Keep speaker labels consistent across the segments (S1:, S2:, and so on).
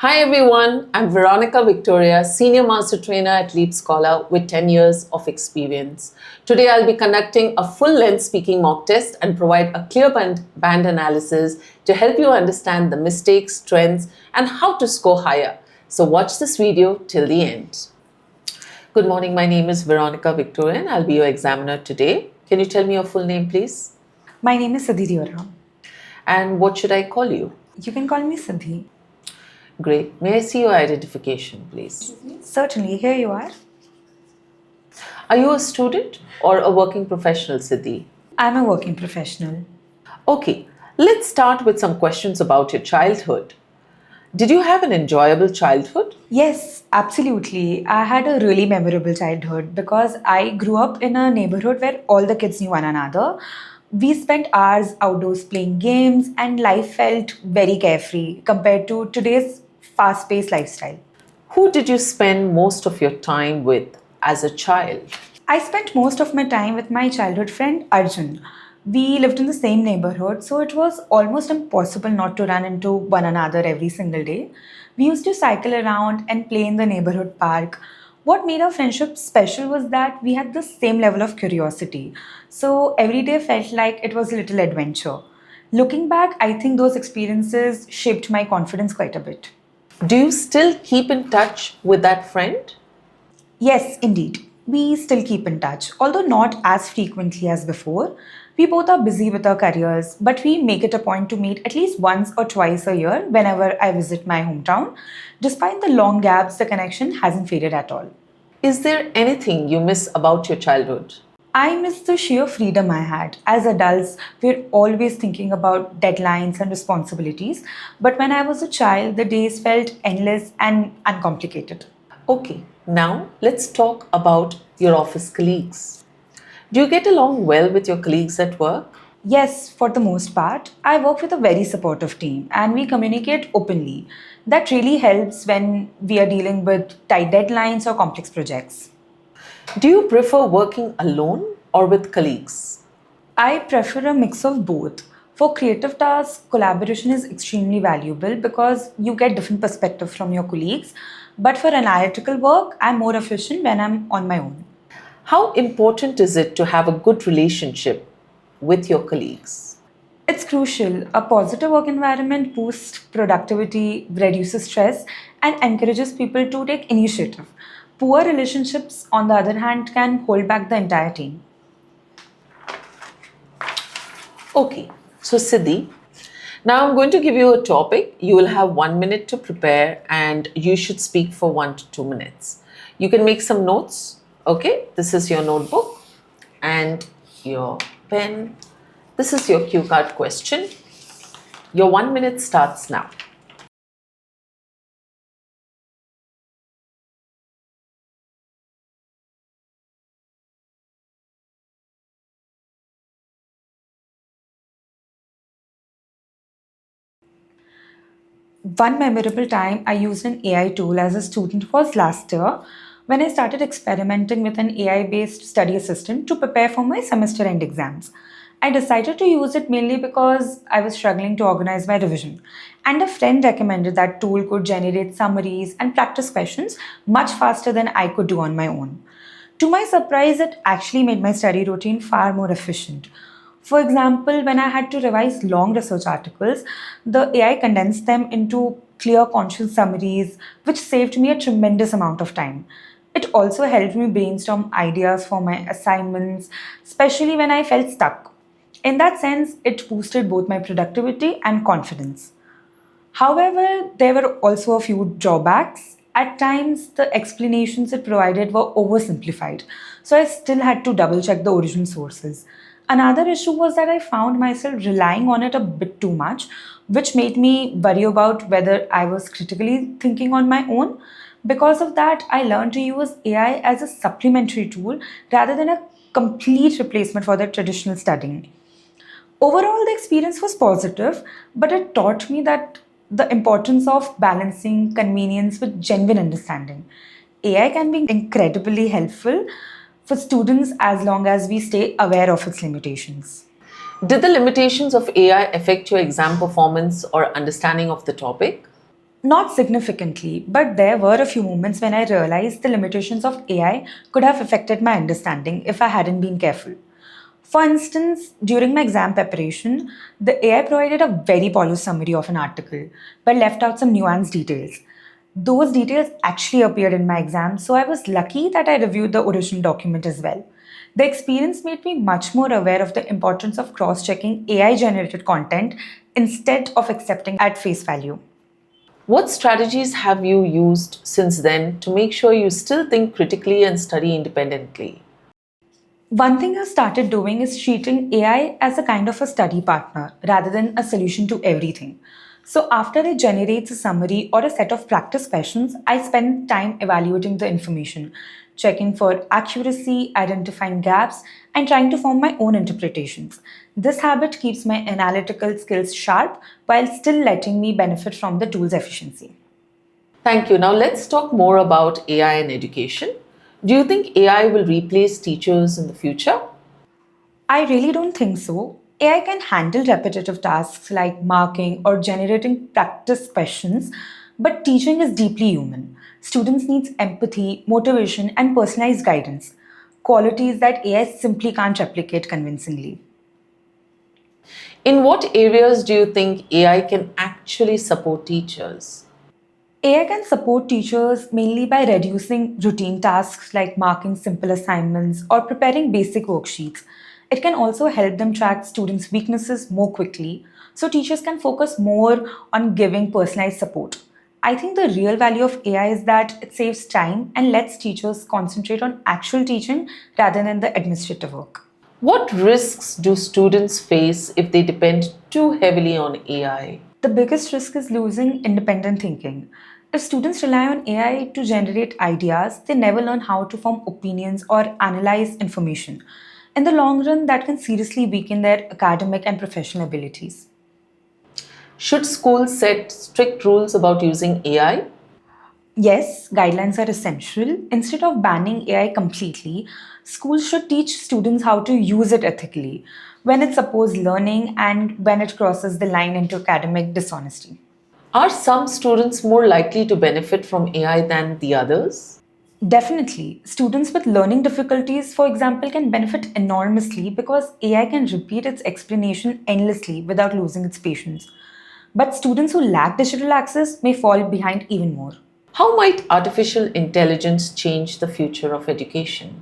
S1: Hi everyone, I'm Veronica Victoria, Senior Master Trainer at LeapScholar with 10 years of experience. Today I'll be conducting a full-length speaking mock test and provide a clear band analysis to help you understand the mistakes, trends, and how to score higher. So watch this video till the end. Good morning, my name is Veronica Victoria and I'll be your examiner today. Can you tell me your full name, please?
S2: My name is Siddhi Diora.
S1: And what should I call you?
S2: You can call me Siddhi.
S1: Great. May I see your identification, please?
S2: Certainly, here you are.
S1: Are you a student or a working professional, Siddhi?
S2: I'm a working professional.
S1: Okay, let's start with some questions about your childhood. Did you have an enjoyable childhood?
S2: Yes, absolutely. I had a really memorable childhood because I grew up in a neighborhood where all the kids knew one another. We spent hours outdoors playing games, and life felt very carefree compared to today's fast paced lifestyle.
S1: Who did you spend most of your time with as a child?
S2: I spent most of my time with my childhood friend Arjun. We lived in the same neighborhood, so it was almost impossible not to run into one another every single day. We used to cycle around and play in the neighborhood park. What made our friendship special was that we had the same level of curiosity, so every day felt like it was a little adventure. Looking back, I think those experiences shaped my confidence quite a bit.
S1: Do you still keep in touch with that friend?
S2: Yes, indeed. We still keep in touch, although not as frequently as before. We both are busy with our careers, but we make it a point to meet at least once or twice a year whenever I visit my hometown. Despite the long gaps, the connection hasn't faded at all.
S1: Is there anything you miss about your childhood?
S2: I miss the sheer freedom I had. As adults, we're always thinking about deadlines and responsibilities, but when I was a child, the days felt endless and uncomplicated.
S1: Okay, now let's talk about your office colleagues. Do you get along well with your colleagues at work?
S2: Yes, for the most part. I work with a very supportive team and we communicate openly. That really helps when we are dealing with tight deadlines or complex projects.
S1: Do you prefer working alone or with colleagues?
S2: I prefer a mix of both. For creative tasks, collaboration is extremely valuable because you get different perspectives from your colleagues. But for analytical work, I'm more efficient when I'm on my own.
S1: How important is it to have a good relationship with your colleagues?
S2: It's crucial. A positive work environment boosts productivity, reduces stress, and encourages people to take initiative. Poor relationships, on the other hand, can hold back the entire team.
S1: Okay, so Siddhi, now I'm going to give you a topic. You will have 1 minute to prepare and you should speak for 1 to 2 minutes. You can make some notes. Okay, this is your notebook and your pen. This is your cue card question. Your 1 minute starts now.
S2: One memorable time I used an AI tool as a student was last year when I started experimenting with an AI based study assistant to prepare for my semester end exams. I decided to use it mainly because I was struggling to organize my revision, and a friend recommended that tool could generate summaries and practice questions much faster than I could do on my own. To my surprise, it actually made my study routine far more efficient. For example, when I had to revise long research articles, the AI condensed them into clear, conscious summaries, which saved me a tremendous amount of time. It also helped me brainstorm ideas for my assignments, especially when I felt stuck. In that sense, it boosted both my productivity and confidence. However, there were also a few drawbacks. At times, the explanations it provided were oversimplified, so I still had to double check the original sources. Another issue was that I found myself relying on it a bit too much, which made me worry about whether I was critically thinking on my own. Because of that, I learned to use AI as a supplementary tool rather than a complete replacement for the traditional studying. Overall, the experience was positive, but it taught me that the importance of balancing convenience with genuine understanding. AI can be incredibly helpful for students as long as we stay aware of its limitations.
S1: Did the limitations of AI affect your exam performance or understanding of the topic?
S2: Not significantly, but there were a few moments when I realized the limitations of AI could have affected my understanding if I hadn't been careful. For instance, during my exam preparation, the AI provided a very polished summary of an article, but left out some nuanced details. Those details actually appeared in my exam, so I was lucky that I reviewed the original document as well. The experience made me much more aware of the importance of cross checking AI generated content instead of accepting at face value.
S1: What strategies have you used since then to make sure you still think critically and study independently?
S2: One thing I started doing is treating AI as a kind of a study partner rather than a solution to everything. So, after it generates a summary or a set of practice questions, I spend time evaluating the information, checking for accuracy, identifying gaps, and trying to form my own interpretations. This habit keeps my analytical skills sharp while still letting me benefit from the tool's efficiency.
S1: Thank you. Now let's talk more about AI in education. Do you think AI will replace teachers in the future?
S2: I really don't think so. AI can handle repetitive tasks like marking or generating practice questions, but teaching is deeply human. Students need empathy, motivation, and personalized guidance, qualities that AI simply can't replicate convincingly.
S1: In what areas do you think AI can actually support teachers?
S2: AI can support teachers mainly by reducing routine tasks like marking simple assignments or preparing basic worksheets. It can also help them track students' weaknesses more quickly, so teachers can focus more on giving personalized support. I think the real value of AI is that it saves time and lets teachers concentrate on actual teaching rather than the administrative work.
S1: What risks do students face if they depend too heavily on AI?
S2: The biggest risk is losing independent thinking. If students rely on AI to generate ideas, they never learn how to form opinions or analyze information. In the long run, that can seriously weaken their academic and professional abilities.
S1: Should schools set strict rules about using AI?
S2: Yes, guidelines are essential. Instead of banning AI completely, schools should teach students how to use it ethically, when it supports learning and when it crosses the line into academic dishonesty.
S1: Are some students more likely to benefit from AI than the others?
S2: Definitely. Students with learning difficulties, for example, can benefit enormously because AI can repeat its explanation endlessly without losing its patience. But students who lack digital access may fall behind even more.
S1: How might artificial intelligence change the future of education?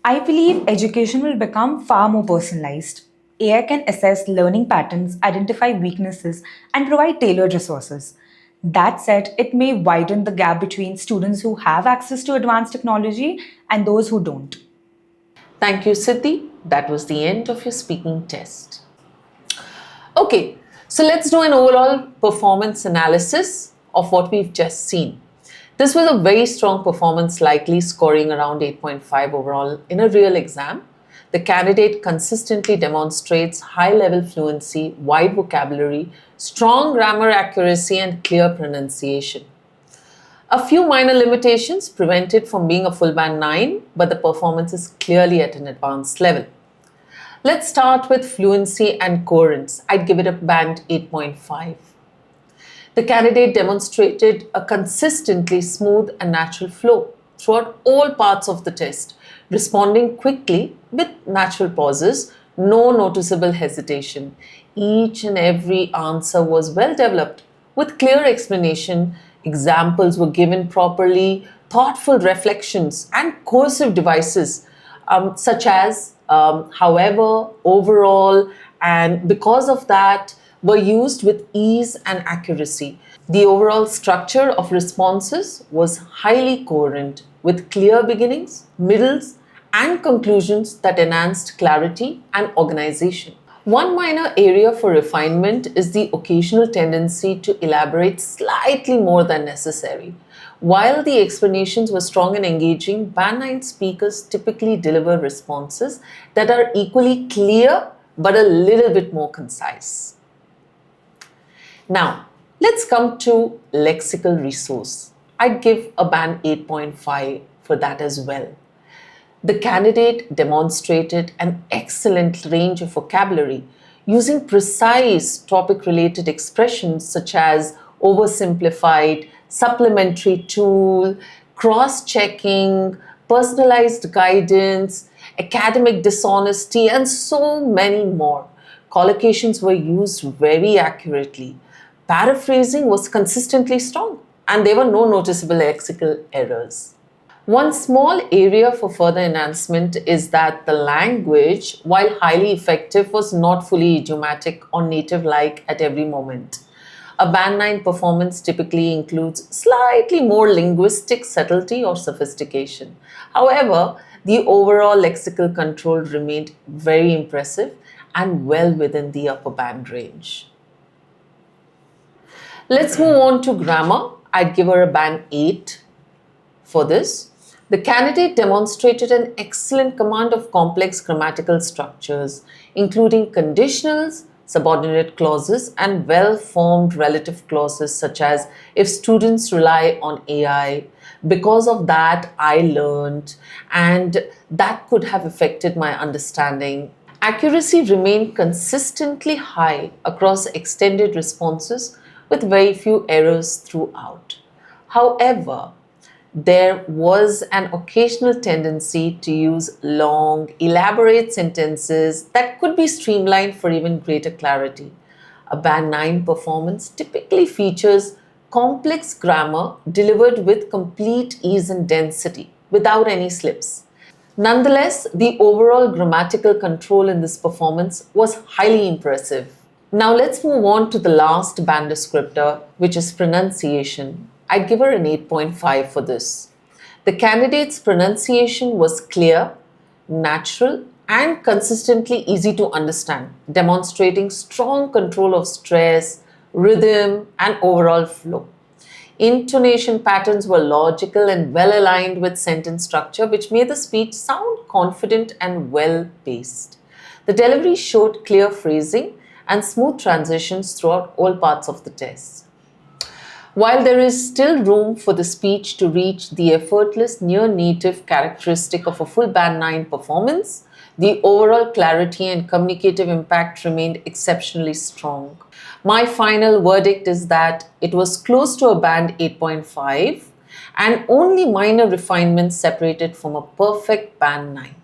S2: I believe education will become far more personalized. AI can assess learning patterns, identify weaknesses, and provide tailored resources. That said, it may widen the gap between students who have access to advanced technology and those who don't.
S1: Thank you, Siddhi. That was the end of your speaking test. Okay, so let's do an overall performance analysis of what we've just seen. This was a very strong performance, likely scoring around 8.5 overall in a real exam. The candidate consistently demonstrates high level fluency, wide vocabulary, strong grammar accuracy, and clear pronunciation. A few minor limitations prevent it from being a full band 9, but the performance is clearly at an advanced level. Let's start with fluency and coherence. I'd give it a band 8.5. The candidate demonstrated a consistently smooth and natural flow throughout all parts of the test, responding quickly with natural pauses, no noticeable hesitation. Each and every answer was well developed with clear explanation, examples were given properly, thoughtful reflections, and coercive devices such as however, overall, and because of that, were used with ease and accuracy. The overall structure of responses was highly coherent, with clear beginnings, middles, and conclusions that enhanced clarity and organization. One minor area for refinement is the occasional tendency to elaborate slightly more than necessary. While the explanations were strong and engaging, Band 9 speakers typically deliver responses that are equally clear but a little bit more concise. Now, let's come to lexical resource. I'd give a band 8.5 for that as well. The candidate demonstrated an excellent range of vocabulary using precise topic related expressions such as oversimplified, supplementary tool, cross-checking, personalized guidance, academic dishonesty, and so many more. Collocations were used very accurately. Paraphrasing was consistently strong, and there were no noticeable lexical errors. One small area for further enhancement is that the language, while highly effective, was not fully idiomatic or native-like at every moment. A Band 9 performance typically includes slightly more linguistic subtlety or sophistication. However, the overall lexical control remained very impressive and well within the upper band range. Let's move on to grammar. I'd give her a band 8 for this. The candidate demonstrated an excellent command of complex grammatical structures, including conditionals, subordinate clauses, and well-formed relative clauses such as if students rely on AI, because of that I learned, and that could have affected my understanding. Accuracy remained consistently high across extended responses with very few errors throughout. However, there was an occasional tendency to use long, elaborate sentences that could be streamlined for even greater clarity. A Band 9 performance typically features complex grammar delivered with complete ease and density, without any slips. Nonetheless, the overall grammatical control in this performance was highly impressive. Now let's move on to the last band descriptor, which is pronunciation. I'd give her an 8.5 for this. The candidate's pronunciation was clear, natural, and consistently easy to understand, demonstrating strong control of stress, rhythm, and overall flow. Intonation patterns were logical and well aligned with sentence structure, which made the speech sound confident and well paced. The delivery showed clear phrasing and smooth transitions throughout all parts of the test. While there is still room for the speech to reach the effortless near native characteristic of a full Band 9 performance, the overall clarity and communicative impact remained exceptionally strong. My final verdict is that it was close to a Band 8.5 and only minor refinements separated from a perfect Band 9.